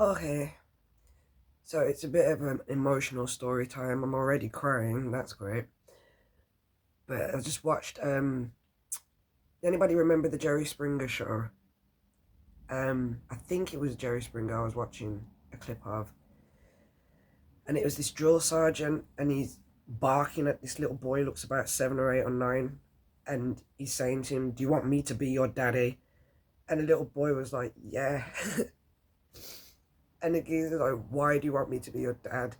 Okay, so it's a bit of an emotional story time. I'm already crying. That's great. But I just watched. Anybody remember the Jerry Springer show? I think it was Jerry Springer. I was watching a clip of, and it was this drill sergeant, and he's barking at this little boy. Looks about 7 or 8 or 9, and he's saying to him, "Do you want me to be your daddy?" And the little boy was like, "Yeah." And the geezer's like, "Why do you want me to be your dad?"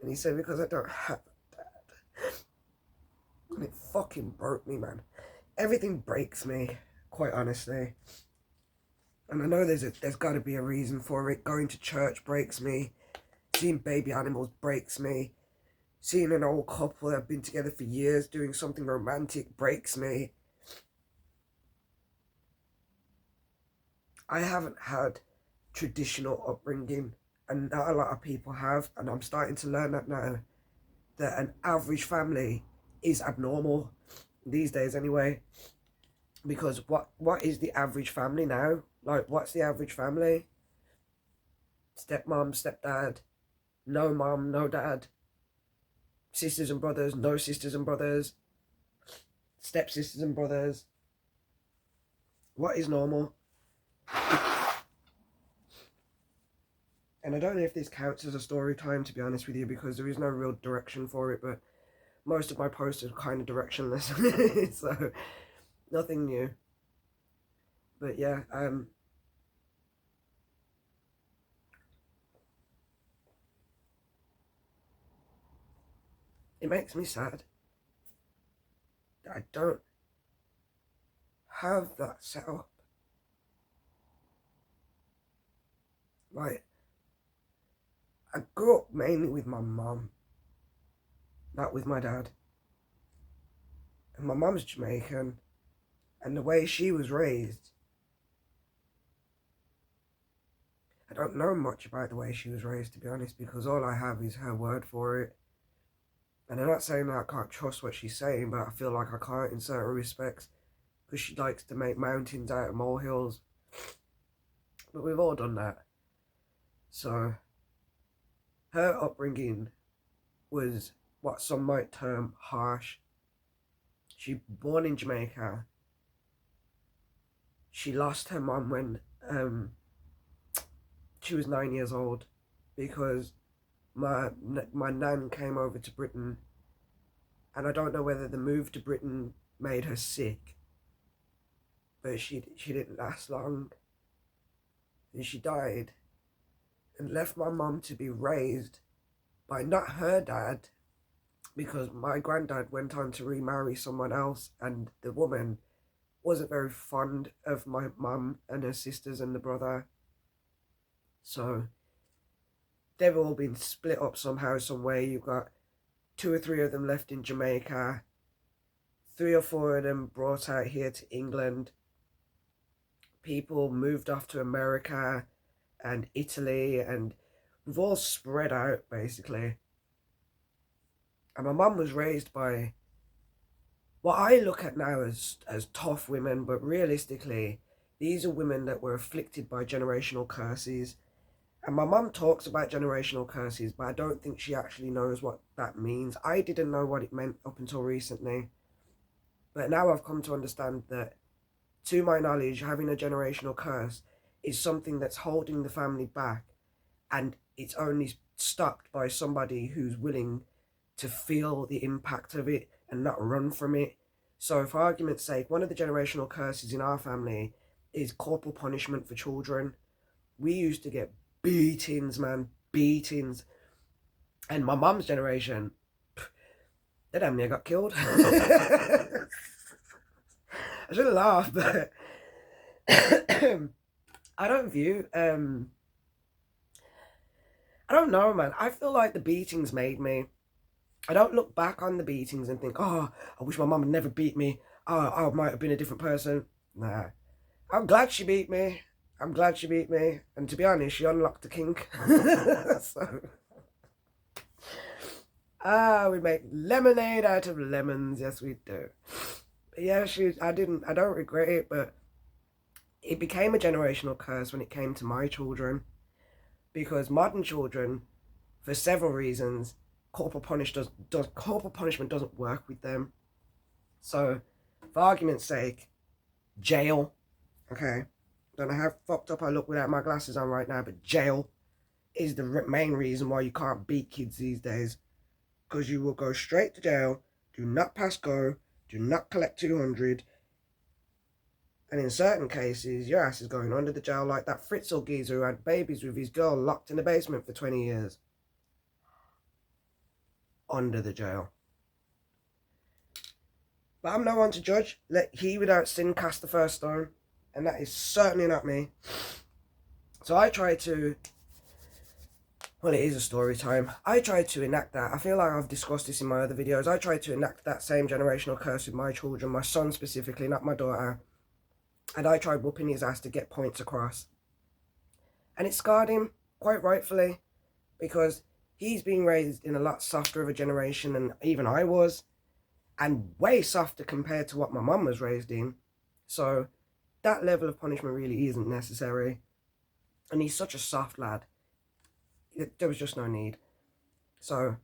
And he said, "Because I don't have a dad." And it fucking broke me, man. Everything breaks me, quite honestly. And I know there's got to be a reason for it. Going to church breaks me. Seeing baby animals breaks me. Seeing an old couple that have been together for years doing something romantic breaks me. I haven't had traditional upbringing, and not a lot of people have, and I'm starting to learn that now, that an average family is abnormal these days anyway. Because what is the average family now? Like, what's the average family? Stepmom, stepdad, no mom, no dad, sisters and brothers, no sisters and brothers, stepsisters and brothers. What is normal? And I don't know if this counts as a story time, to be honest with you, because there is no real direction for it, but most of my posts are kind of directionless. So nothing new. But yeah, it makes me sad that I don't have that set up. Like, I grew up mainly with my mum, not with my dad. And my mum's Jamaican, and the way she was raised, I don't know much about the way she was raised, to be honest, because all I have is her word for it. And I'm not saying that I can't trust what she's saying, but I feel like I can't in certain respects, because she likes to make mountains out of molehills. But we've all done that. So, her upbringing was what some might term harsh. She was born in Jamaica. She lost her mum when she was 9 years old, because my nan came over to Britain, and I don't know whether the move to Britain made her sick, but she didn't last long, and she died, and left my mum to be raised by not her dad, because my granddad went on to remarry someone else, and the woman wasn't very fond of my mum and her sisters and the brother. So they've all been split up somehow, some way. You've got 2 or 3 of them left in Jamaica, 3 or 4 of them brought out here to England. People moved off to America and Italy, and we've all spread out, basically. And my mum was raised by what I look at now as tough women, but realistically, these are women that were afflicted by generational curses. And my mum talks about generational curses, but I don't think she actually knows what that means. I didn't know what it meant up until recently. But now I've come to understand that, to my knowledge, having a generational curse is something that's holding the family back, and it's only stopped by somebody who's willing to feel the impact of it and not run from it. So, for argument's sake, one of the generational curses in our family is corporal punishment for children. We used to get beatings, man, beatings. And my mum's generation, they damn near got killed. I shouldn't laugh, but I don't view, I don't know, man. I feel like the beatings made me. I don't look back on the beatings and think, oh, I wish my mum had never beat me. Oh, I might have been a different person. Nah. I'm glad she beat me. I'm glad she beat me. And to be honest, she unlocked the kink. So, we make lemonade out of lemons. Yes, we do. But yeah, I don't regret it, but it became a generational curse when it came to my children. because modern children, for several reasons, corporal punishment doesn't work with them. So, for argument's sake, jail. Okay, don't know how fucked up I look without my glasses on right now, but jail is the main reason why you can't beat kids these days, because you will go straight to jail, do not pass go, do not collect 200, and in certain cases your ass is going under the jail, like that Fritzl geezer who had babies with his girl locked in the basement for 20 years. Under the jail. But I'm no one to judge. Let he without sin cast the first stone, and that is certainly not me. So I try to, well, it is a story time. I try to enact that. I feel like I've discussed this in my other videos. I try to enact that same generational curse with my children, my son specifically, not my daughter. And I tried whooping his ass to get points across. And it scarred him, quite rightfully, because he's being raised in a lot softer of a generation than even I was, and way softer compared to what my mum was raised in. So that level of punishment really isn't necessary. And he's such a soft lad. There was just no need. So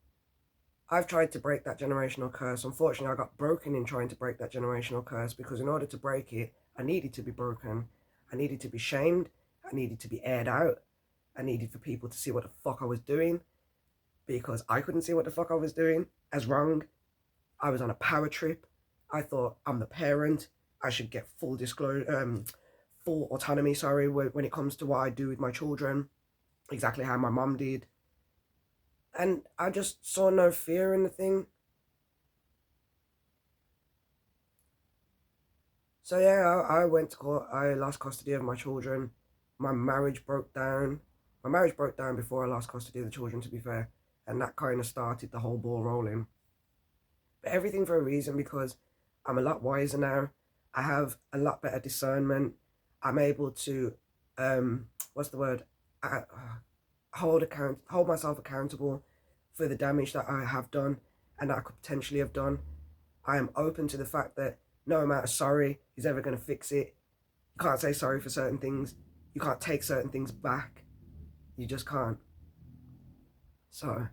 I've tried to break that generational curse. Unfortunately, I got broken in trying to break that generational curse, because in order to break it, I needed to be broken. I needed to be shamed. I needed to be aired out. I needed for people to see what the fuck I was doing, because I couldn't see what the fuck I was doing as wrong. I was on a power trip. I thought, I'm the parent. I should get full disclosure, full autonomy, when it comes to what I do with my children, exactly how my mum did. And I just saw no fear in the thing. So yeah, I went to court. I lost custody of my children. My marriage broke down. My marriage broke down before I lost custody of the children, to be fair. And that kind of started the whole ball rolling. But everything for a reason, because I'm a lot wiser now. I have a lot better discernment. I'm able to, hold myself accountable for the damage that I have done and that I could potentially have done. I am open to the fact that no amount of sorry is ever going to fix it. You can't say sorry for certain things. You can't take certain things back. You just can't. So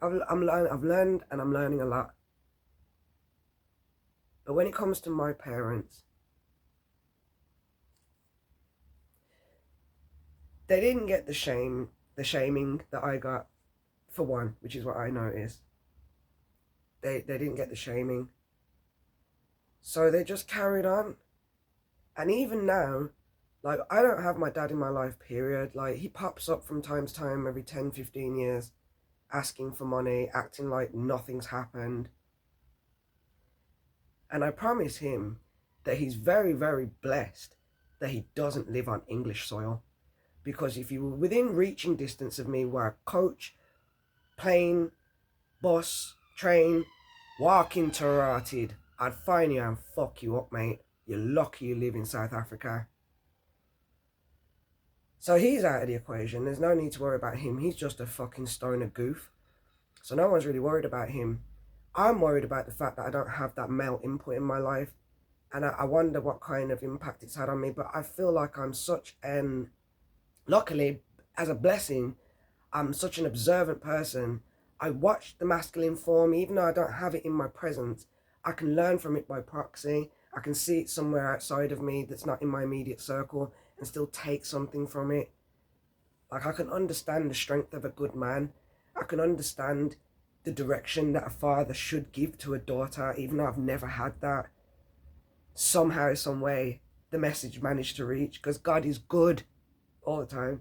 I've learned and I'm learning a lot. But when it comes to my parents, they didn't get the shaming that I got, for one, which is what I noticed. They didn't get the shaming. So they just carried on. And even now, like, I don't have my dad in my life, period. Like, he pops up from time to time every 10, 15 years, asking for money, acting like nothing's happened. And I promise him that he's very, very blessed that he doesn't live on English soil. Because if you were within reaching distance of me, where I coach, plane, bus, train, walking Tarated, I'd find you and fuck you up, mate. You're lucky you live in South Africa. So he's out of the equation. There's no need to worry about him. He's just a fucking stoner goof. So no one's really worried about him. I'm worried about the fact that I don't have that male input in my life. And I wonder what kind of impact it's had on me. But I feel like I'm such an... Luckily, as a blessing, I'm such an observant person. I watch the masculine form, even though I don't have it in my presence. I can learn from it by proxy. I can see it somewhere outside of me that's not in my immediate circle and still take something from it. Like, I can understand the strength of a good man. I can understand the direction that a father should give to a daughter, even though I've never had that. Somehow, some way, the message managed to reach, because God is good all the time.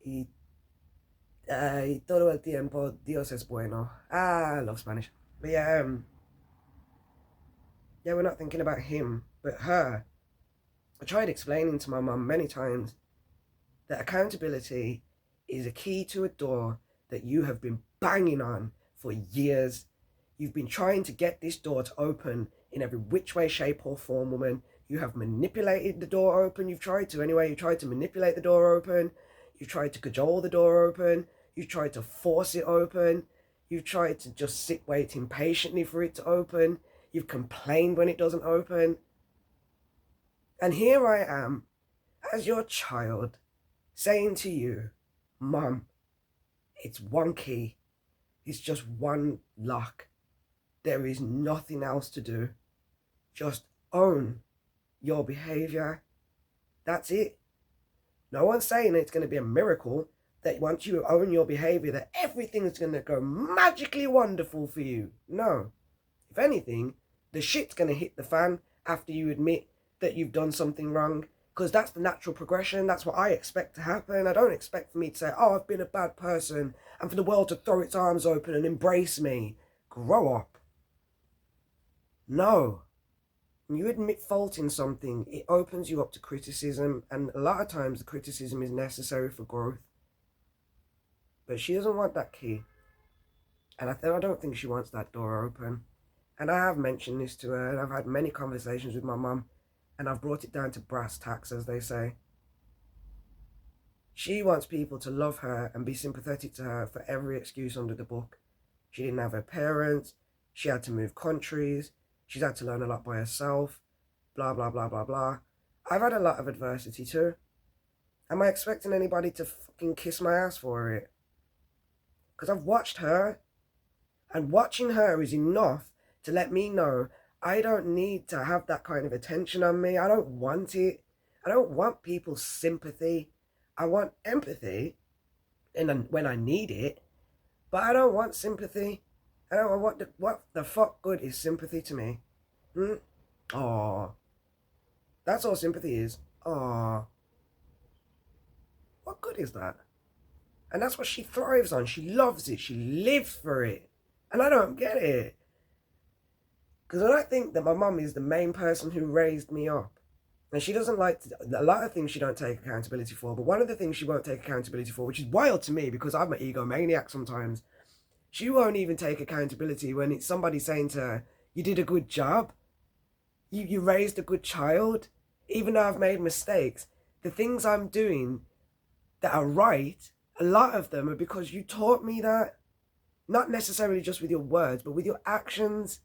Y todo el tiempo Dios es bueno. I love Spanish. But yeah, we're not thinking about him, but her. I tried explaining to my mum many times that accountability is a key to a door that you have been banging on for years. You've been trying to get this door to open in every which way, shape or form, woman. You have manipulated the door open. You've tried to anyway. You tried to manipulate the door open. You tried to cajole the door open. You tried to force it open. You've tried to just sit waiting patiently for it to open. You've complained when it doesn't open. And here I am, as your child saying to you, Mum, it's one key, it's just one lock, there is nothing else to do, just own your behavior, that's it. No one's saying it's going to be a miracle, that once you own your behavior that everything's going to go magically wonderful for you. No. If anything, the shit's going to hit the fan after you admit that you've done something wrong, because that's the natural progression. That's what I expect to happen. I don't expect for me to say, oh, I've been a bad person, and for the world to throw its arms open and embrace me. Grow up. No. When you admit fault in something, it opens you up to criticism, and a lot of times the criticism is necessary for growth. But she doesn't want that key. And I don't think she wants that door open. And I have mentioned this to her, and I've had many conversations with my mum, and I've brought it down to brass tacks, as they say. She wants people to love her and be sympathetic to her for every excuse under the book. She didn't have her parents, she had to move countries, she's had to learn a lot by herself, blah, blah, blah, blah, blah. I've had a lot of adversity too. Am I expecting anybody to fucking kiss my ass for it? Because I've watched her, and watching her is enough to let me know I don't need to have that kind of attention on me. I don't want it. I don't want people's sympathy. I want empathy when I need it, but I don't want sympathy. I don't want what the fuck good is sympathy to me? Aww. That's all sympathy is. Aww. What good is that? And that's what she thrives on. She loves it. She lives for it. And I don't get it. Because I don't think that my mum is the main person who raised me up. And she doesn't like a lot of things she don't take accountability for. But one of the things she won't take accountability for, which is wild to me because I'm an egomaniac sometimes, she won't even take accountability when it's somebody saying to her, you did a good job. You raised a good child. Even though I've made mistakes, the things I'm doing that are right, a lot of them are because you taught me that. Not necessarily just with your words, but with your actions.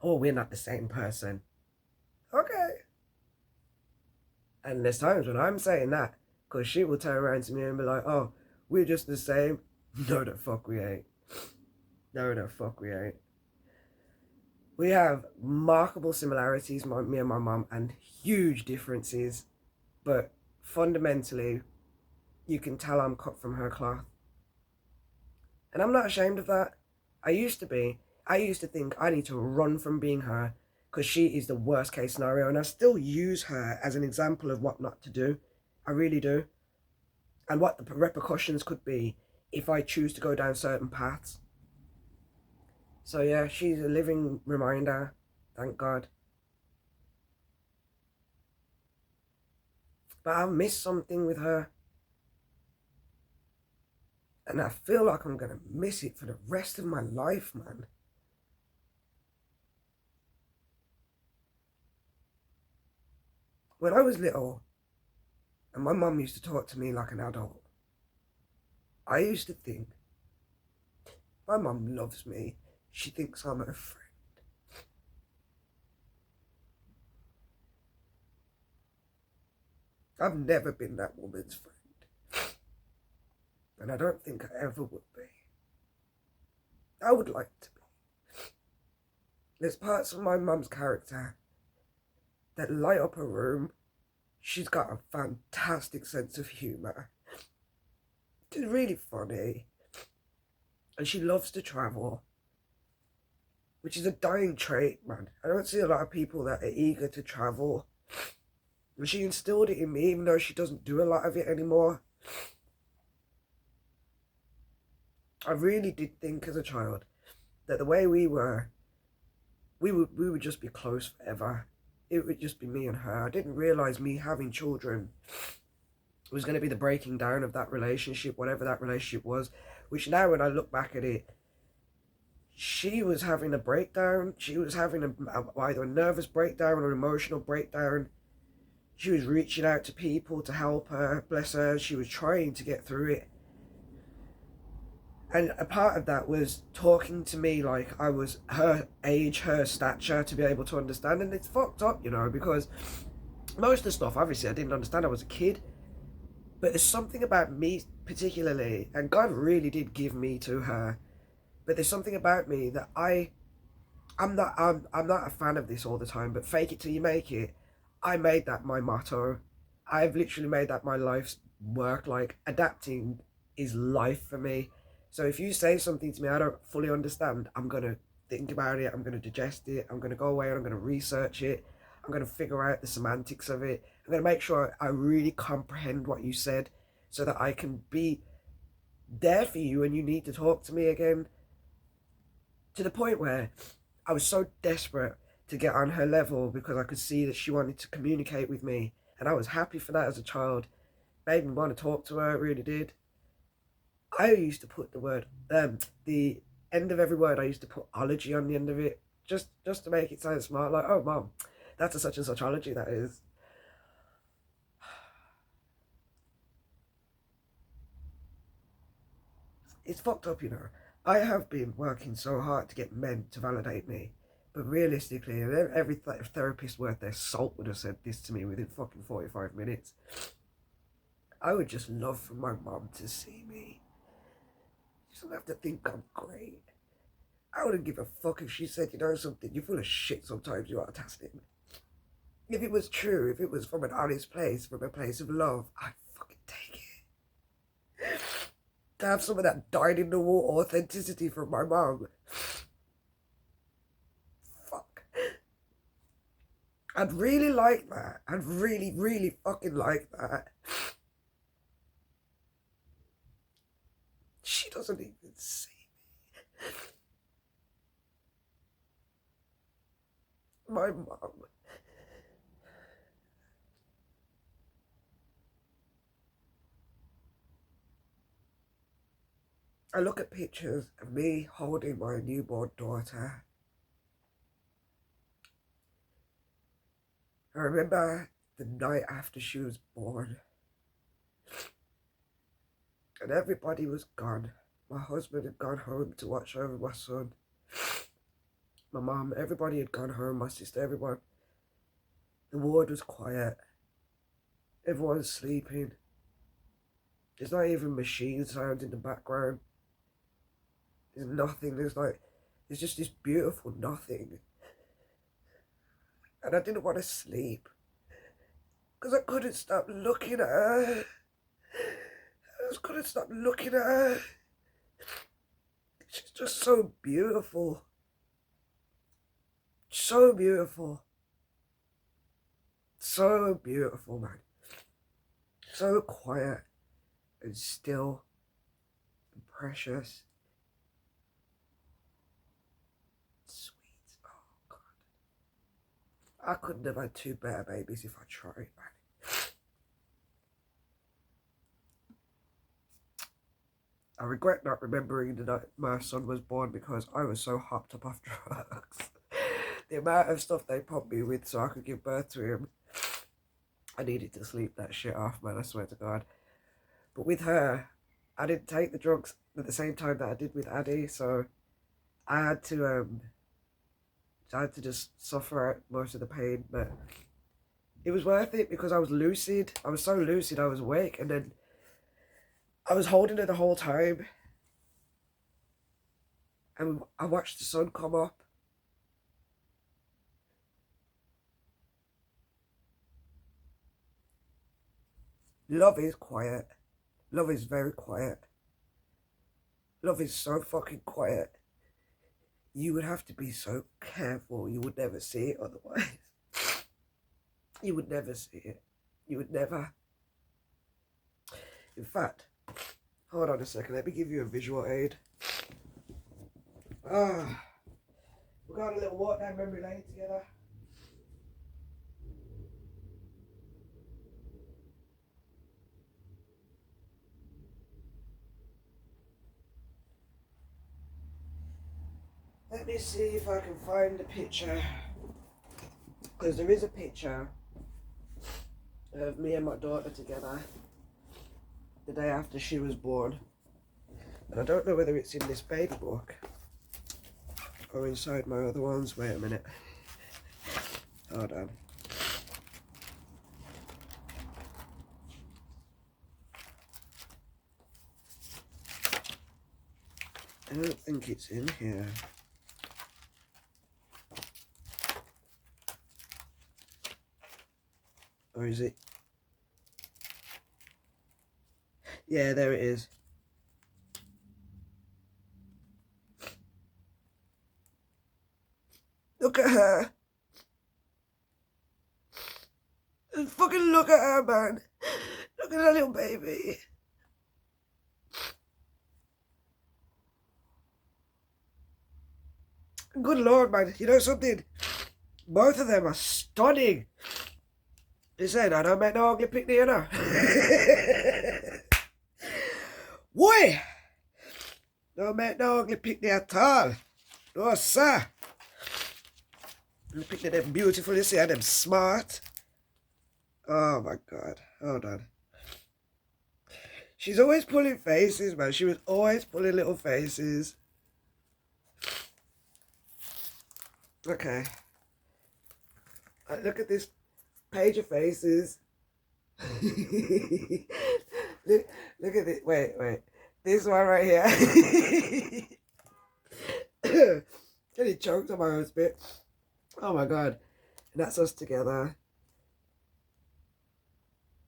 Oh, we're not the same person. Okay. And there's times when I'm saying that, because she will turn around to me and be like, oh, we're just the same. No, the fuck we ain't. No, the fuck we ain't. We have remarkable similarities, me and my mum, and huge differences. But fundamentally, you can tell I'm cut from her cloth. And I'm not ashamed of that. I used to be. I used to think I need to run from being her because she is the worst case scenario. And I still use her as an example of what not to do. I really do. And what the repercussions could be if I choose to go down certain paths. So yeah, she's a living reminder. Thank God. But I've missed something with her. And I feel like I'm going to miss it for the rest of my life, man. When I was little, and my mum used to talk to me like an adult, I used to think, my mum loves me. She thinks I'm her friend. I've never been that woman's friend. And I don't think I ever would be. I would like to be. There's parts of my mum's character that light up a room. She's got a fantastic sense of humour. She's really funny. And she loves to travel, which is a dying trait, man. I don't see a lot of people that are eager to travel. And she instilled it in me, even though she doesn't do a lot of it anymore. I really did think as a child that the way we were, we would just be close forever. It would just be me and her. I didn't realise me having children was going to be the breaking down of that relationship, whatever that relationship was. Which now when I look back at it, she was having a breakdown. She was having either a nervous breakdown or an emotional breakdown. She was reaching out to people to help her, bless her. She was trying to get through it. And a part of that was talking to me like I was her age, her stature, to be able to understand. And it's fucked up, you know, because Most of the stuff, obviously, I didn't understand. I was a kid. But there's something about me particularly, and God really did give me to her. But there's something about me that I'm not a fan of this all the time, but fake it till you make it. I made that my motto. I've literally made that my life's work. Like, adapting is life for me. So if you say something to me I don't fully understand, I'm gonna think about it, I'm gonna digest it, I'm gonna go away and I'm gonna research it, I'm gonna figure out the semantics of it, I'm gonna make sure I really comprehend what you said so that I can be there for you when you need to talk to me again. To the point where I was so desperate to get on her level because I could see that she wanted to communicate with me, and I was happy for that as a child. Made me want to talk to her, it really did. I used to put the end of every word, I used to put ology on the end of it, just to make it sound smart, like, oh, mom, that's a such and such ology, that is. It's fucked up, you know. I have been working so hard to get men to validate me, but realistically, every therapist worth their salt would have said this to me within fucking 45 minutes. I would just love for my mom to see me. She doesn't have to think I'm great. I wouldn't give a fuck if she said, you know something, you're full of shit sometimes, you are, Taslim. If it was true, if it was from an honest place, from a place of love, I'd fucking take it. To have some of that dyed-in-the-wool authenticity from my mom. Fuck. I'd really like that. I'd really, really fucking like that. She doesn't even see me. My mom. I look at pictures of me holding my newborn daughter. I remember the night after she was born, and everybody was gone. My husband had gone home to watch over my son. My mom, everybody had gone home, my sister, everyone. The ward was quiet. Everyone's sleeping. There's not even machine sounds in the background. There's nothing. There's just this beautiful nothing. And I didn't want to sleep because I couldn't stop looking at her. I just couldn't stop looking at her. She's just so beautiful. So beautiful. So beautiful, man. So quiet and still and precious. Sweet. Oh, God. I couldn't have had two better babies if I tried, man. I regret not remembering the night my son was born because I was so hopped up off drugs. The amount of stuff they pumped me with so I could give birth to him, I needed to sleep that shit off, man, I swear to God. But with her, I didn't take the drugs at the same time that I did with Addie, so I had to just suffer out most of the pain, but it was worth it because I was lucid. I was so lucid, I was awake, and then I was holding her the whole time, and I watched the sun come up. Love is quiet. Love is very quiet. Love is so fucking quiet. You would have to be so careful. You would never see it otherwise. You would never see it. You would never. In fact, hold on a second. Let me give you a visual aid. We got a little walk down memory lane together. Let me see if I can find the picture. Because there is a picture of me and my daughter together the day after she was born. And I don't know whether it's in this baby book or inside my other ones. Wait a minute. Hold on. I don't think it's in here. Or is it? Yeah, there it is. Look at her. Just fucking look at her, man. Look at that little baby. Good Lord, man. You know something? Both of them are stunning. Listen, I don't make no ugly picnic, you know. Boy! Don't make no ugly picnic at all. No, sir. The picnic them beautiful, you see, and them smart. Oh my God. Hold on. She's always pulling faces, man. She was always pulling little faces. Okay. Look at this page of faces. look at it. Wait. This one right here. Getting choked on my own spit. Oh my God. And that's us together.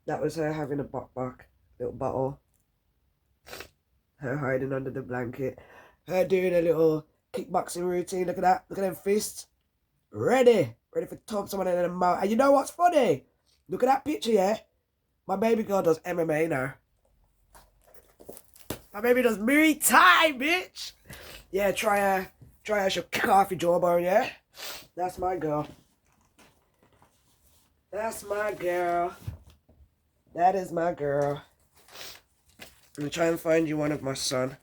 That was her having a little bottle. Her hiding under the blanket. Her doing a little kickboxing routine. Look at that. Look at them fists. Ready to thump someone in the mouth. And you know what's funny? Look at that picture, yeah? My baby girl does MMA now. My baby does Muay Thai, bitch. Yeah, try her. She'll kick off your jawbone, yeah? That's my girl. That's my girl. That is my girl. I'm going to try and find you one of my son,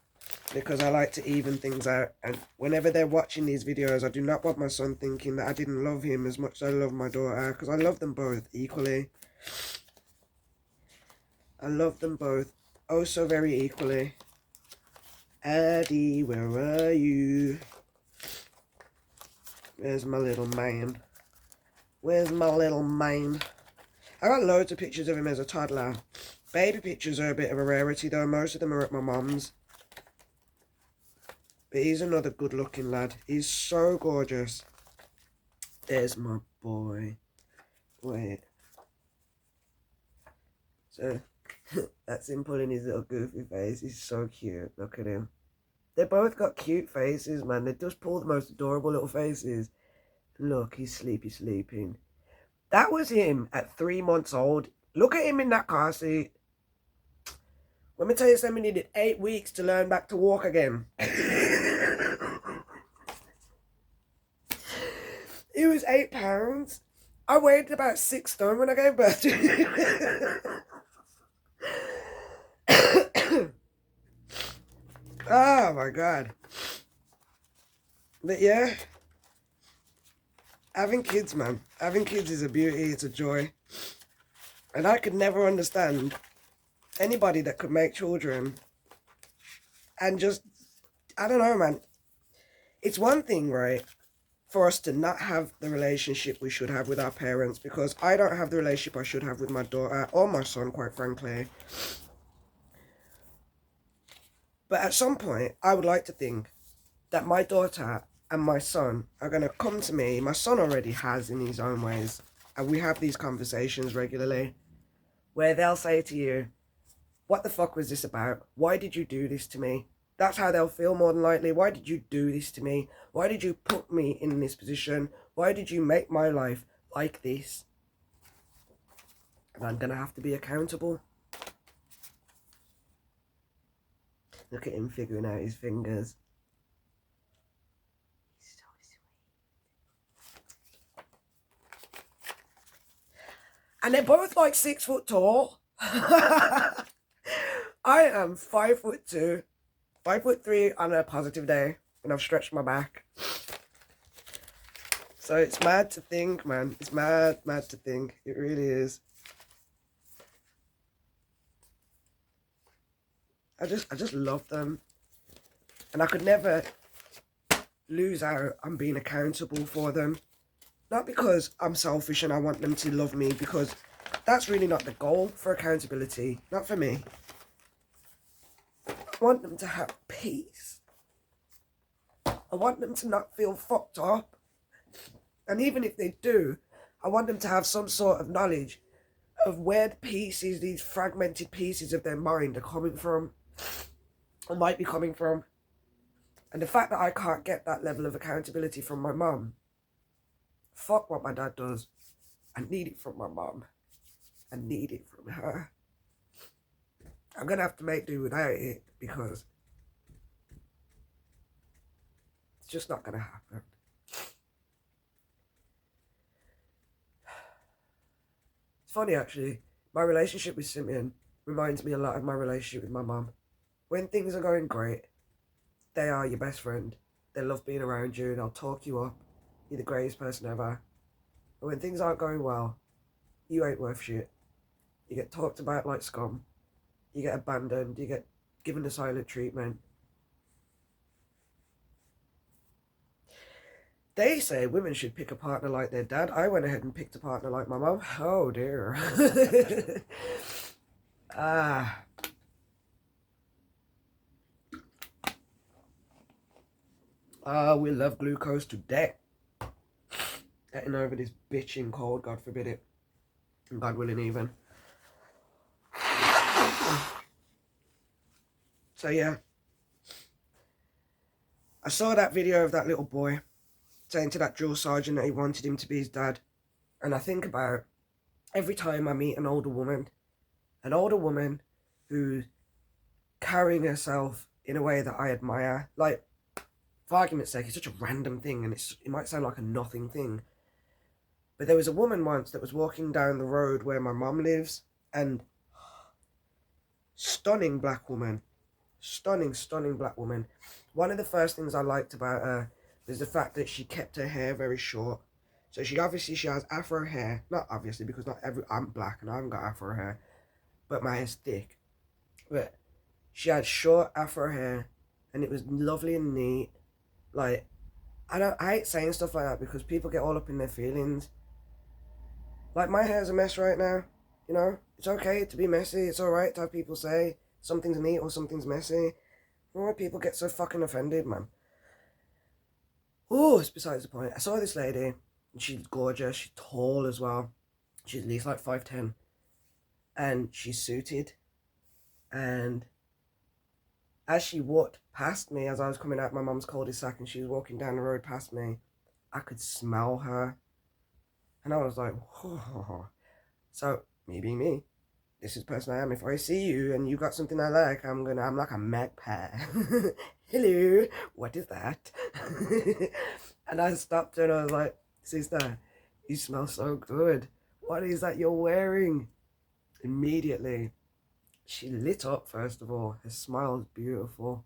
because I like to even things out. And whenever they're watching these videos, I do not want my son thinking that I didn't love him as much as I love my daughter, because I love them both equally. I love them both oh so very equally. Addie, where are you? Where's my little man? Where's my little man? I got loads of pictures of him as a toddler. Baby pictures are a bit of a rarity though. Most of them are at my mum's. But he's another good looking lad. He's so gorgeous. There's my boy. Wait. So, that's him pulling his little goofy face. He's so cute. Look at him. They both got cute faces, man. They just pull the most adorable little faces. Look, he's sleeping. That was him at 3 months old. Look at him in that car seat. Let me tell you something, he needed 8 weeks to learn back to walk again. He was 8 pounds. I weighed about 6 stone when I gave birth to him. Oh my God. But yeah, having kids, man. Having kids is a beauty, it's a joy. And I could never understand anybody that could make children and just, I don't know, man. It's one thing, right, for us to not have the relationship we should have with our parents, because I don't have the relationship I should have with my daughter or my son, quite frankly. But at some point, I would like to think that my daughter and my son are going to come to me. My son already has in his own ways. And we have these conversations regularly where they'll say to you, what the fuck was this about? Why did you do this to me? That's how they'll feel more than likely. Why did you do this to me? Why did you put me in this position? Why did you make my life like this? And I'm going to have to be accountable. Look at him figuring out his fingers. He's so sweet. And they're both like 6 foot tall. I am 5'2", 5'3" on a positive day, and I've stretched my back. So it's mad to think, man. It's mad to think. It really is. I just love them. And I could never lose out on being accountable for them. Not because I'm selfish and I want them to love me, because that's really not the goal for accountability. Not for me. I want them to have peace. I want them to not feel fucked up. And even if they do, I want them to have some sort of knowledge of where the pieces, these fragmented pieces of their mind are coming from, or might be coming from. And the fact that I can't get that level of accountability from my mum, fuck what my dad does. I need it from my mum. I need it from her. I'm going to have to make do without it because it's just not going to happen. It's funny actually, my relationship with Simeon reminds me a lot of my relationship with my mum. When things are going great, they are your best friend. They love being around you, they'll talk you up. You're the greatest person ever. But when things aren't going well, you ain't worth shit. You get talked about like scum. You get abandoned. You get given the silent treatment. They say women should pick a partner like their dad. I went ahead and picked a partner like my mum. Oh dear. We love glucose to death. Getting over this bitching cold, God forbid it. And God willing even. So yeah. I saw that video of that little boy saying to that drill sergeant that he wanted him to be his dad. And I think about every time I meet an older woman who's carrying herself in a way that I admire. Like, for argument's sake, it's such a random thing and it might sound like a nothing thing. But there was a woman once that was walking down the road where my mum lives, and stunning black woman. Stunning black woman. One of the first things I liked about her was the fact that she kept her hair very short. So she has afro hair. Not obviously, because I'm black and I haven't got afro hair. But my hair's thick. But she had short afro hair and it was lovely and neat. Like, I hate saying stuff like that because people get all up in their feelings. Like, my hair's a mess right now, you know? It's okay to be messy. It's alright to have people say something's neat or something's messy. Why people get so fucking offended, man? Oh, it's besides the point. I saw this lady, and she's gorgeous. She's tall as well. She's at least like 5'10". And she's suited. And as she walked past me, as I was coming out my mum's cul-de-sac and she was walking down the road past me, I could smell her. And I was like, whoa. So, me being me, this is the person I am. If I see you and you got something I like, I'm like a magpie. Hello, what is that? And I stopped her and I was like, sister, you smell so good. What is that you're wearing? Immediately, she lit up, first of all. Her smile was beautiful.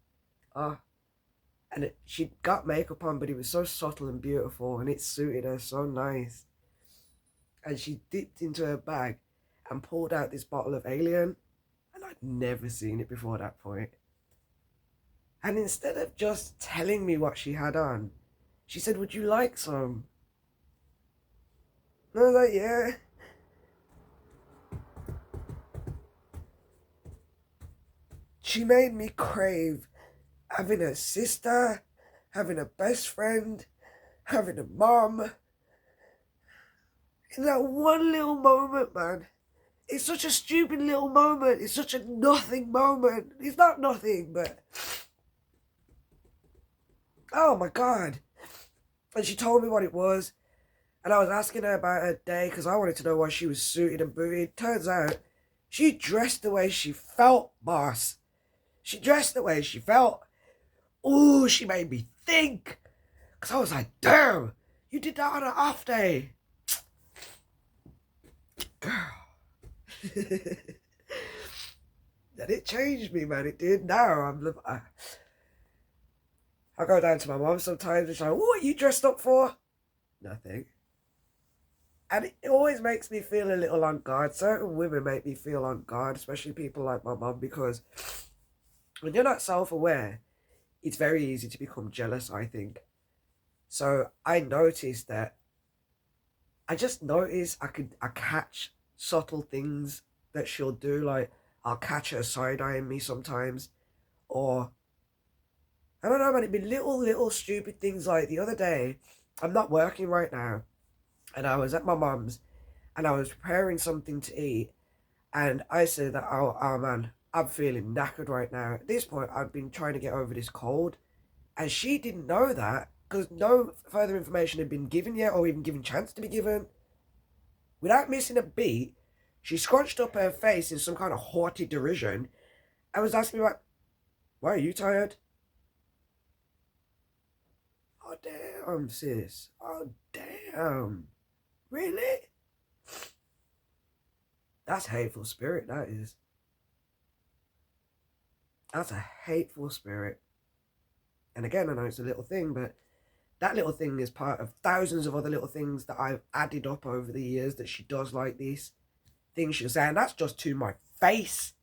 And she got makeup on, but it was so subtle and beautiful, and it suited her so nice. And she dipped into her bag and pulled out this bottle of Alien, and I'd never seen it before that point. And instead of just telling me what she had on, she said, would you like some? And I was like, yeah. She made me crave having a sister, having a best friend, having a mom. In that one little moment, man. It's such a stupid little moment. It's such a nothing moment. It's not nothing, but... oh my God. And she told me what it was. And I was asking her about her day because I wanted to know why she was suited and booted. Turns out, she dressed the way she felt, boss. She dressed the way she felt. Ooh, she made me think. Because I was like, damn, you did that on an off day. Girl. That it changed me, man. It did. Now I go down to my mum sometimes and she's like, what are you dressed up for? Nothing. And it always makes me feel a little on guard. Certain women make me feel on guard, especially people like my mum, because when you're not self-aware, it's very easy to become jealous, I think. So I noticed that, I catch subtle things that she'll do. Like, I'll catch her side-eyeing me sometimes, or I don't know, man, it'd be little stupid things like the other day. I'm not working right now, and I was at my mum's, and I was preparing something to eat, and I said that, oh man, I'm feeling knackered right now. At this point, I've been trying to get over this cold, and she didn't know that because no further information had been given yet, or even given chance to be given. Without missing a beat, she scrunched up her face in some kind of haughty derision and was asking me, like, why are you tired? Oh, damn, sis. Oh, damn. Really? That's hateful spirit, that is. That's a hateful spirit. And again, I know it's a little thing, but that little thing is part of thousands of other little things that I've added up over the years that she does like this. Things she'll say, and that's just to my face.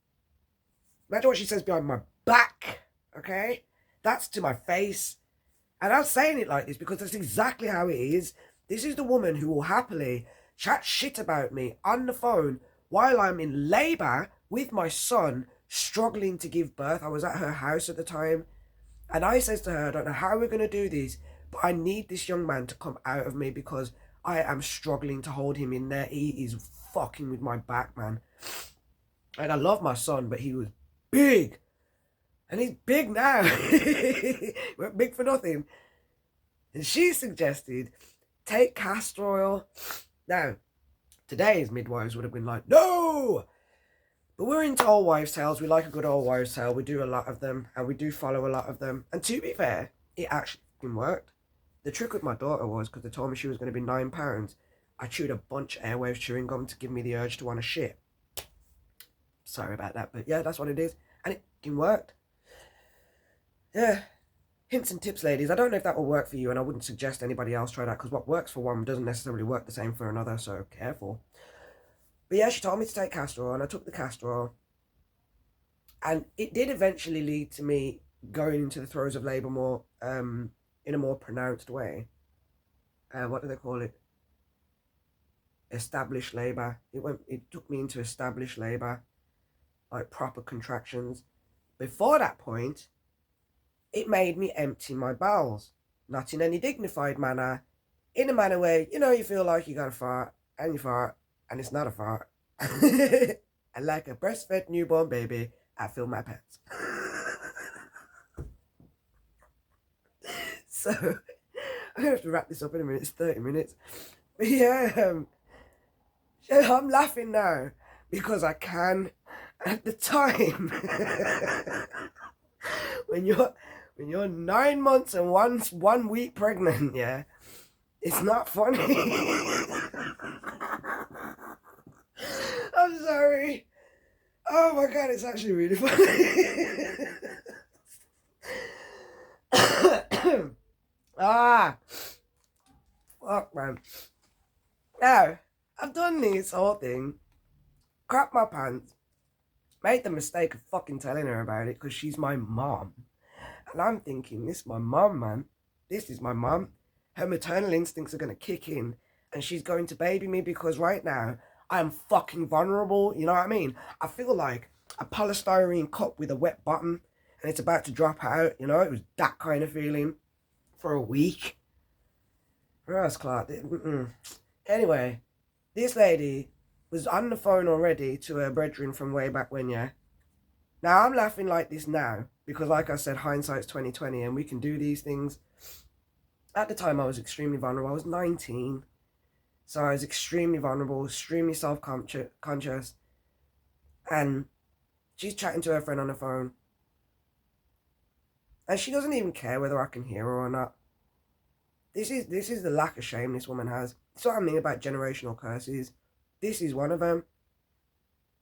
Imagine what she says behind my back, okay? That's to my face. And I'm saying it like this because that's exactly how it is. This is the woman who will happily chat shit about me on the phone while I'm in labour with my son, struggling to give birth. I was at her house at the time. And I says to her, I don't know how we're going to do this, but I need this young man to come out of me because I am struggling to hold him in there. He is fucking with my back, man. And I love my son, but he was big. And he's big now. We're big for nothing. And she suggested, take castor oil. Now, today's midwives would have been like, no! But we're into old wives' tales. We like a good old wives' tale. We do a lot of them, and we do follow a lot of them. And to be fair, it actually worked. The trick with my daughter was, because they told me she was going to be £9, I chewed a bunch of Airwaves chewing gum to give me the urge to want to shit. Sorry about that, but yeah, that's what it is. And it worked. Yeah. Hints and tips, ladies. I don't know if that will work for you, and I wouldn't suggest anybody else try that, because what works for one doesn't necessarily work the same for another, so careful. But yeah, she told me to take castor oil, and I took the castor oil. And it did eventually lead to me going into the throes of labour more, in a more pronounced way. What do they call it? Established labour. It took me into established labour, like proper contractions. Before that point, it made me empty my bowels, not in any dignified manner, in a manner where, you feel like you got a fart, and you fart, and it's not a fart. And like a breastfed newborn baby, I fill my pants. So, I'm going to have to wrap this up in a minute. It's 30 minutes. But yeah, I'm laughing now because I can. At the time, when you're 9 months and one week pregnant, yeah, it's not funny. I'm sorry. Oh my god, it's actually really funny. Fuck, man. Now, I've done this whole thing, crapped my pants, made the mistake of fucking telling her about it because she's my mom. And I'm thinking, this is my mom, man. This is my mom. Her maternal instincts are going to kick in and she's going to baby me because right now I'm fucking vulnerable. You know what I mean? I feel like a polystyrene cup with a wet bottom and it's about to drop out. It was that kind of feeling for a week. Ross Clark. Anyway, this lady was on the phone already to her brethren from way back when, yeah. Now, I'm laughing like this now because, like I said, hindsight's 2020 and we can do these things. At the time, I was extremely vulnerable. I was 19. So I was extremely vulnerable, extremely self-conscious. And she's chatting to her friend on the phone. And she doesn't even care whether I can hear her or not. This is the lack of shame this woman has. That's what I mean about generational curses. This is one of them.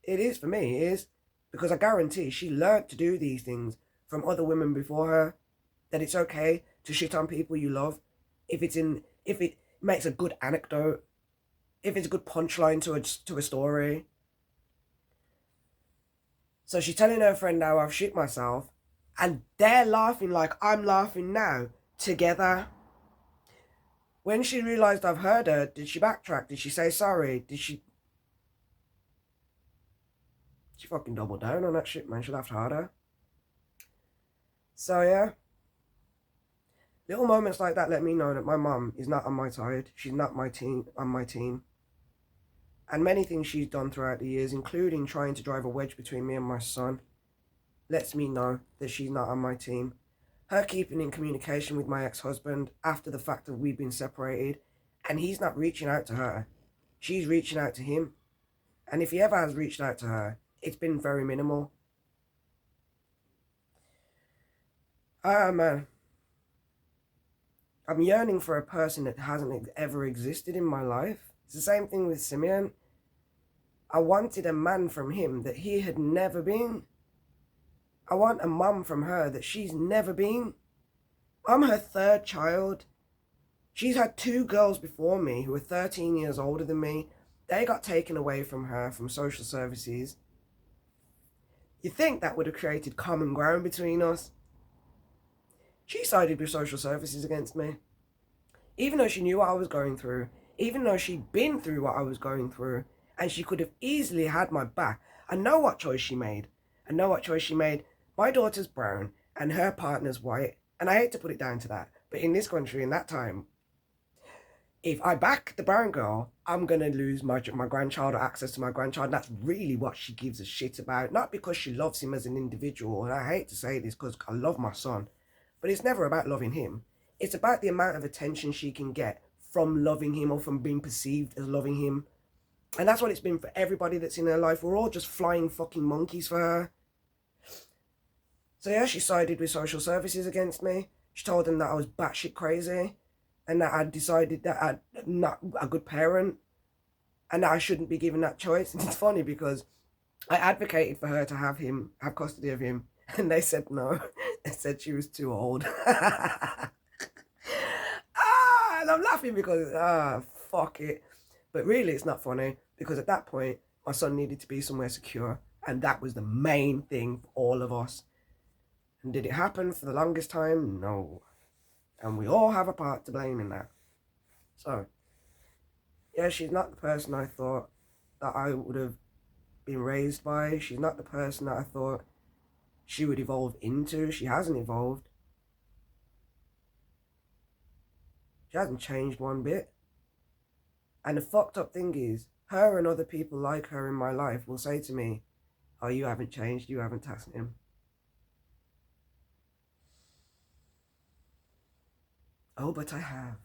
It is for me, it is. Because I guarantee she learned to do these things from other women before her. That it's okay to shit on people you love. If it makes a good anecdote. If it's a good punchline to a story. So she's telling her friend now, I've shit myself. And they're laughing like I'm laughing now. Together. When she realised I've heard her, did she backtrack? Did she say sorry? She fucking doubled down on that shit, man. She laughed harder. So, yeah. Little moments like that let me know that my mum is not on my side. She's not on my team. And many things she's done throughout the years, including trying to drive a wedge between me and my son, lets me know that she's not on my team. Her keeping in communication with my ex-husband after the fact that we've been separated, and he's not reaching out to her. She's reaching out to him. And if he ever has reached out to her, it's been very minimal. Man. I'm yearning for a person that hasn't ever existed in my life. It's the same thing with Simeon. I wanted a man from him that he had never been. I want a mum from her that she's never been. I'm her third child. She's had 2 girls before me who are 13 years older than me. They got taken away from her from social services. You think that would have created common ground between us? She sided with social services against me. Even though she knew what I was going through, even though she'd been through what I was going through, and she could have easily had my back. I know what choice she made. My daughter's brown, and her partner's white, and I hate to put it down to that, but in this country, in that time, if I back the brown girl, I'm going to lose my grandchild or access to my grandchild. And that's really what she gives a shit about. Not because she loves him as an individual, and I hate to say this because I love my son, but it's never about loving him. It's about the amount of attention she can get from loving him or from being perceived as loving him. And that's what it's been for everybody that's in her life. We're all just flying fucking monkeys for her. So yeah, she sided with social services against me. She told them that I was batshit crazy and that I'd decided that I'm not a good parent and that I shouldn't be given that choice. And it's funny because I advocated for her to have custody of him, and they said no. They said she was too old. And I'm laughing because, fuck it. But really, it's not funny because at that point, my son needed to be somewhere secure. And that was the main thing for all of us. And did it happen for the longest time? No. And we all have a part to blame in that. So, yeah, she's not the person I thought that I would have been raised by. She's not the person that I thought she would evolve into. She hasn't evolved. She hasn't changed one bit. And the fucked up thing is, her and other people like her in my life will say to me, oh, you haven't changed, you haven't Tasnim. Oh, but I have.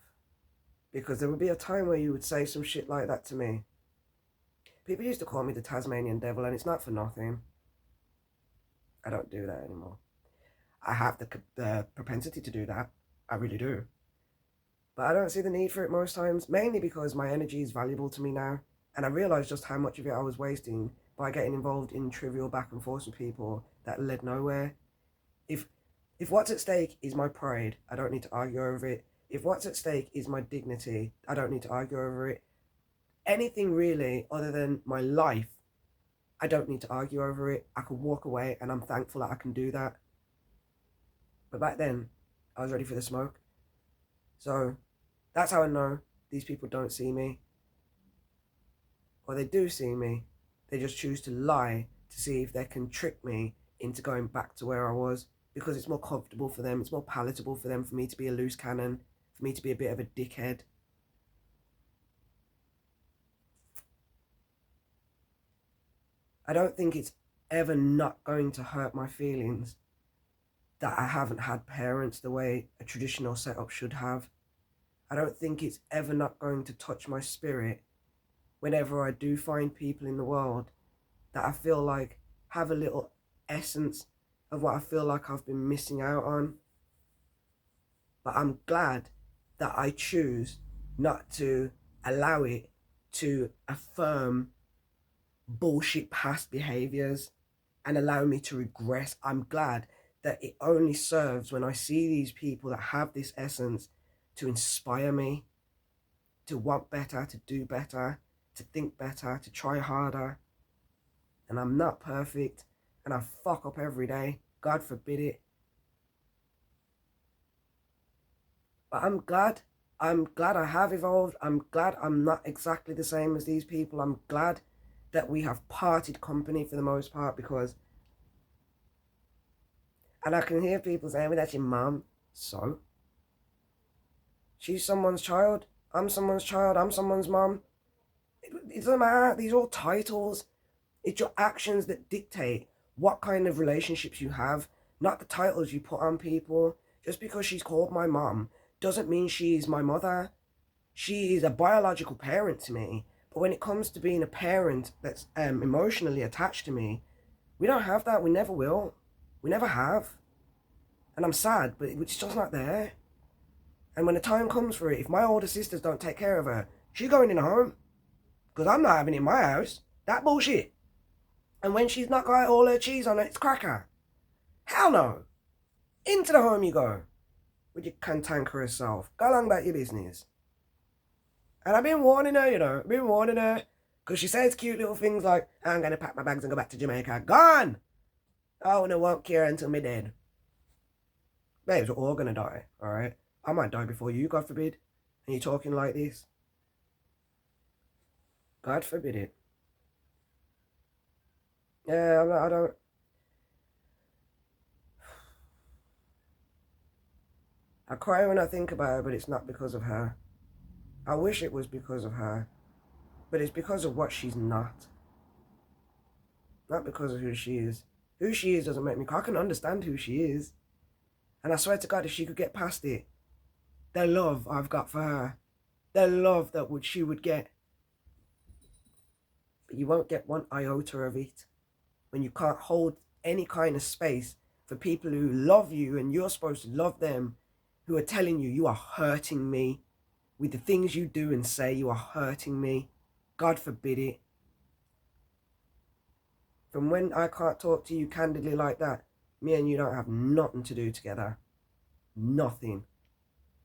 Because there would be a time where you would say some shit like that to me. People used to call me the Tasmanian devil, and it's not for nothing. I don't do that anymore. I have the propensity to do that. I really do. But I don't see the need for it most times, mainly because my energy is valuable to me now, and I realise just how much of it I was wasting by getting involved in trivial back and forth with people that led nowhere. If what's at stake is my pride, I don't need to argue over it. If what's at stake is my dignity, I don't need to argue over it. Anything really other than my life, I don't need to argue over it. I can walk away, and I'm thankful that I can do that. But back then, I was ready for the smoke. So that's how I know these people don't see me. Or they do see me. They just choose to lie to see if they can trick me into going back to where I was, because it's more comfortable for them. It's more palatable for them for me to be a loose cannon, for me to be a bit of a dickhead. I don't think it's ever not going to hurt my feelings that I haven't had parents the way a traditional setup should have. I don't think it's ever not going to touch my spirit whenever I do find people in the world that I feel like have a little essence of what I feel like I've been missing out on. But I'm glad that I choose not to allow it to affirm bullshit past behaviors and allow me to regress. I'm glad that it only serves when I see these people that have this essence to inspire me to want better, to do better, to think better, to try harder. And I'm not perfect, and I fuck up every day. God forbid it. But I'm glad I have evolved. I'm glad I'm not exactly the same as these people. I'm glad that we have parted company for the most part, because, and I can hear people saying, well, that's your mum. So She's someone's child. I'm someone's child. I'm someone's mom. It doesn't matter. These are all titles. It's your actions that dictate what kind of relationships you have, not the titles you put on people. Just because she's called my mom doesn't mean she's my mother. She is a biological parent to me. But when it comes to being a parent that's emotionally attached to me, we don't have that. We never will. We never have. And I'm sad, but it's just not there. And when the time comes for it, if my older sisters don't take care of her, she's going in a home. Because I'm not having it in my house. That bullshit. And when she's not got all her cheese on it, it's cracker. Hell no. Into the home you go. With your cantankerous self. Go along about your business. And I've been warning her, you know. I've been warning her. Because she says cute little things like, I'm going to pack my bags and go back to Jamaica. Gone! Oh, and I won't care until me dead. Babes, we're all going to die, alright? I might die before you, God forbid. And you're talking like this. God forbid it. Yeah, I don't... I cry when I think about her, but it's not because of her. I wish it was because of her. But it's because of what she's not. Not because of who she is. Who she is doesn't make me cry. I can understand who she is. And I swear to God, if she could get past it, the love I've got for her, the love that she would get. But you won't get one iota of it when you can't hold any kind of space for people who love you and you're supposed to love them, who are telling you, you are hurting me. With the things you do and say, you are hurting me. God forbid it. From when I can't talk to you candidly like that, me and you don't have nothing to do together. Nothing.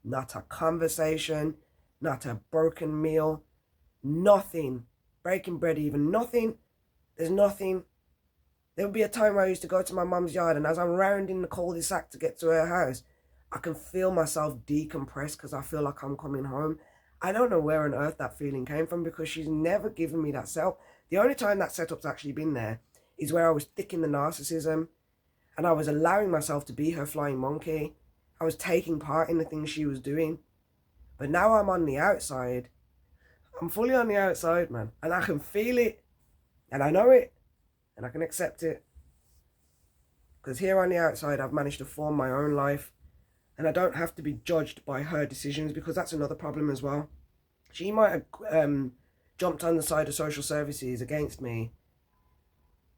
Not a conversation, not a broken meal, nothing. Breaking bread even, nothing. There's nothing. There would be a time where I used to go to my mum's yard, and as I'm rounding the cul-de-sac to get to her house, I can feel myself decompress because I feel like I'm coming home. I don't know where on earth that feeling came from because she's never given me that self. The only time that setup's actually been there is where I was thick in the narcissism and I was allowing myself to be her flying monkey. I was taking part in the things she was doing. But now I'm on the outside. I'm fully on the outside, man. And I can feel it. And I know it. And I can accept it. Because here on the outside, I've managed to form my own life. And I don't have to be judged by her decisions, because that's another problem as well. She might have jumped on the side of social services against me.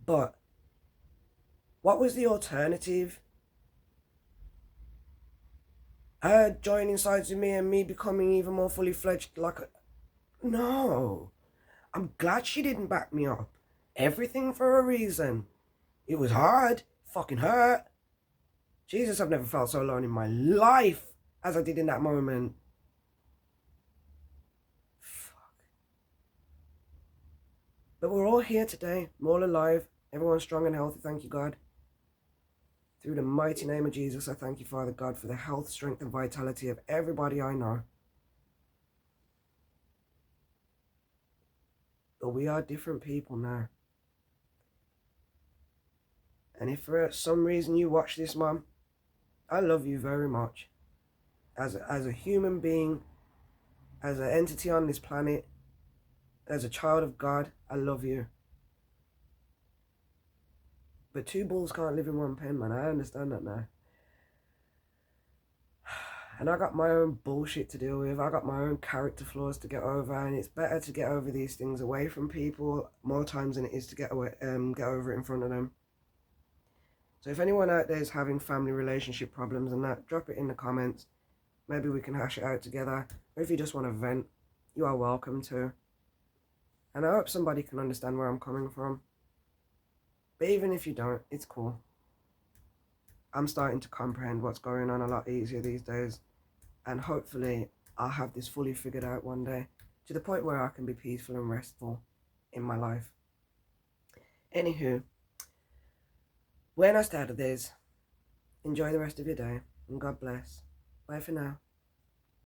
But what was the alternative? Her joining sides with me and me becoming even more fully fledged like a... No. I'm glad she didn't back me up. Everything for a reason. It was hard. Fucking hurt. Jesus, I've never felt so alone in my life as I did in that moment. Fuck. But we're all here today. We're all alive. Everyone's strong and healthy, thank you, God. Through the mighty name of Jesus, I thank you, Father God, for the health, strength, and vitality of everybody I know. But we are different people now. And if for some reason you watch this, Mom, I love you very much. As a human being, as an entity on this planet, as a child of God, I love you. But two bulls can't live in one pen, man. I understand that now. And I got my own bullshit to deal with. I got my own character flaws to get over. And it's better to get over these things away from people more times than it is to get over it in front of them. So if anyone out there is having family relationship problems and that, drop it in the comments. Maybe we can hash it out together. Or if you just want to vent, you are welcome to. And I hope somebody can understand where I'm coming from. But even if you don't, it's cool. I'm starting to comprehend what's going on a lot easier these days. And hopefully I'll have this fully figured out one day. To the point where I can be peaceful and restful in my life. Anywho. Buenas tardes. Enjoy the rest of your day. And God bless. Bye for now.